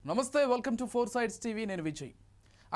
నమస్తే, welcome to four sides TV. నేను విజయ్.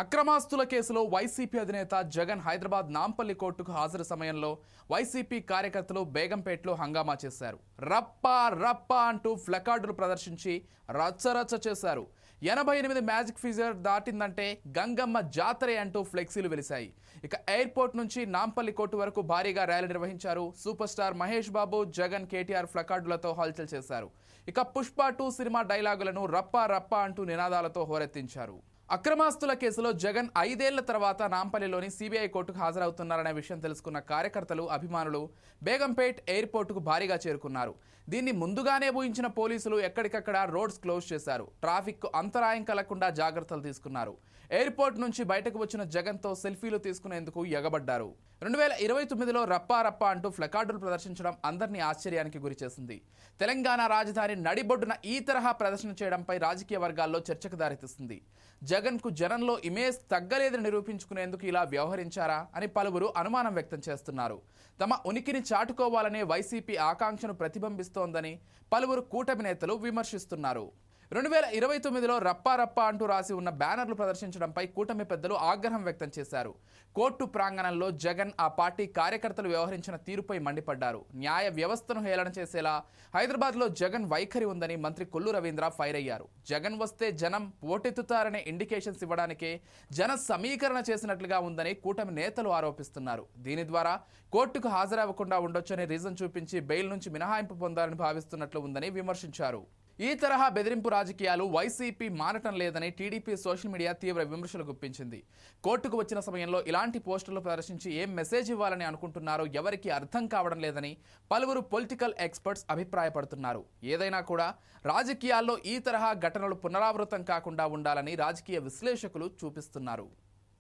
అక్రమాస్తుల కేసులో వైసీపీ అధినేత జగన్ హైదరాబాద్ నాంపల్లి కోర్టుకు హాజరు సమయంలో వైసీపీ కార్యకర్తలు బేగంపేటలో హంగామా చేశారు. రప్పా రప్పా అంటూ ప్లకార్డులు ప్రదర్శించి రచ్చరచ్చ చేశారు. 88 మ్యాజిక్ ఫిగర్ దాటిందంటే గంగమ్మ జాతరే అంటూ ఫ్లెక్సీలు వెలిశాయి. ఇక ఎయిర్పోర్ట్ నుంచి నాంపల్లి కోర్టు వరకు భారీగా ర్యాలీ నిర్వహించారు. సూపర్ స్టార్ మహేష్ బాబు, జగన్, కేటీఆర్ ప్లకార్డులతో హల్చల్ చేశారు. ఇక పుష్ప 2 సినిమా డైలాగులను రప్పా రప్పా అంటూ నినాదాలతో హోరెత్తించారు. అక్రమాస్తుల కేసులో జగన్ 5 ఏళ్ల తర్వాత నాంపల్లిలోని సిబిఐ కోర్టుకు హాజరవుతున్నారనే విషయం తెలుసుకున్న కార్యకర్తలు, అభిమానులు బేగంపేట్ ఎయిర్పోర్టుకు భారీగా చేరుకున్నారు. దీన్ని ముందుగానే ఊహించిన పోలీసులు ఎక్కడికక్కడ రోడ్స్ క్లోజ్ చేశారు. ట్రాఫిక్ అంతరాయం కలగకుండా జాగ్రత్తలు తీసుకున్నారు. ఎయిర్పోర్ట్ నుంచి బయటకు వచ్చిన జగన్తో సెల్ఫీలు తీసుకునేందుకు ఎగబడ్డారు. 2029లో రప్పా రప్పా అంటూ ప్లకార్డులు ప్రదర్శించడం అందరినీ ఆశ్చర్యానికి గురిచేసింది. తెలంగాణ రాజధాని నడిబొడ్డున ఈ తరహా ప్రదర్శన చేయడంపై రాజకీయ వర్గాల్లో చర్చకు దారితీస్తుంది. జగన్కు జనంలో ఇమేజ్ తగ్గలేదని నిరూపించుకునేందుకు ఇలా వ్యవహరించారా అని పలువురు అనుమానం వ్యక్తం చేస్తున్నారు. తమ ఉనికిని చాటుకోవాలనే వైసీపీ ఆకాంక్షను ప్రతిబింబిస్తోందని పలువురు కూటమి నేతలు విమర్శిస్తున్నారు. 2029లో రప్పా రప్పా అంటూ రాసి ఉన్న బ్యానర్లు ప్రదర్శించడంపై కూటమి పెద్దలు ఆగ్రహం వ్యక్తం చేశారు. కోర్టు ప్రాంగణంలో జగన్, ఆ పార్టీ కార్యకర్తలు వ్యవహరించిన తీరుపై మండిపడ్డారు. న్యాయ వ్యవస్థను హేళన చేసేలా హైదరాబాద్లో జగన్ వైఖరి ఉందని మంత్రి కొల్లు రవీంద్ర ఫైర్ అయ్యారు. జగన్ వస్తే జనం పోటెత్తుతారనే ఇండికేషన్స్ ఇవ్వడానికే జన సమీకరణ చేసినట్లుగా ఉందని కూటమి నేతలు ఆరోపిస్తున్నారు. దీని ద్వారా కోర్టుకు హాజరవ్వకుండా ఉండొచ్చనే రీజన్ చూపించి బెయిల్ నుంచి మినహాయింపు పొందాలని భావిస్తున్నట్లు ఉందని విమర్శించారు. ఈ తరహా బెదిరింపు రాజకీయాలు వైసీపీ మానటం లేదని టీడీపీ సోషల్ మీడియా తీవ్ర విమర్శలు గుప్పించింది. కోర్టుకు వచ్చిన సమయంలో ఇలాంటి పోస్టర్లు ప్రదర్శించి ఏం మెసేజ్ ఇవ్వాలని అనుకుంటున్నారో ఎవరికి అర్థం కావడం లేదని పలువురు పొలిటికల్ ఎక్స్పర్ట్స్ అభిప్రాయపడుతున్నారు. ఏదైనా కూడా రాజకీయాల్లో ఈ తరహా ఘటనలు పునరావృతం కాకుండా ఉండాలని రాజకీయ విశ్లేషకులు చూపిస్తున్నారు.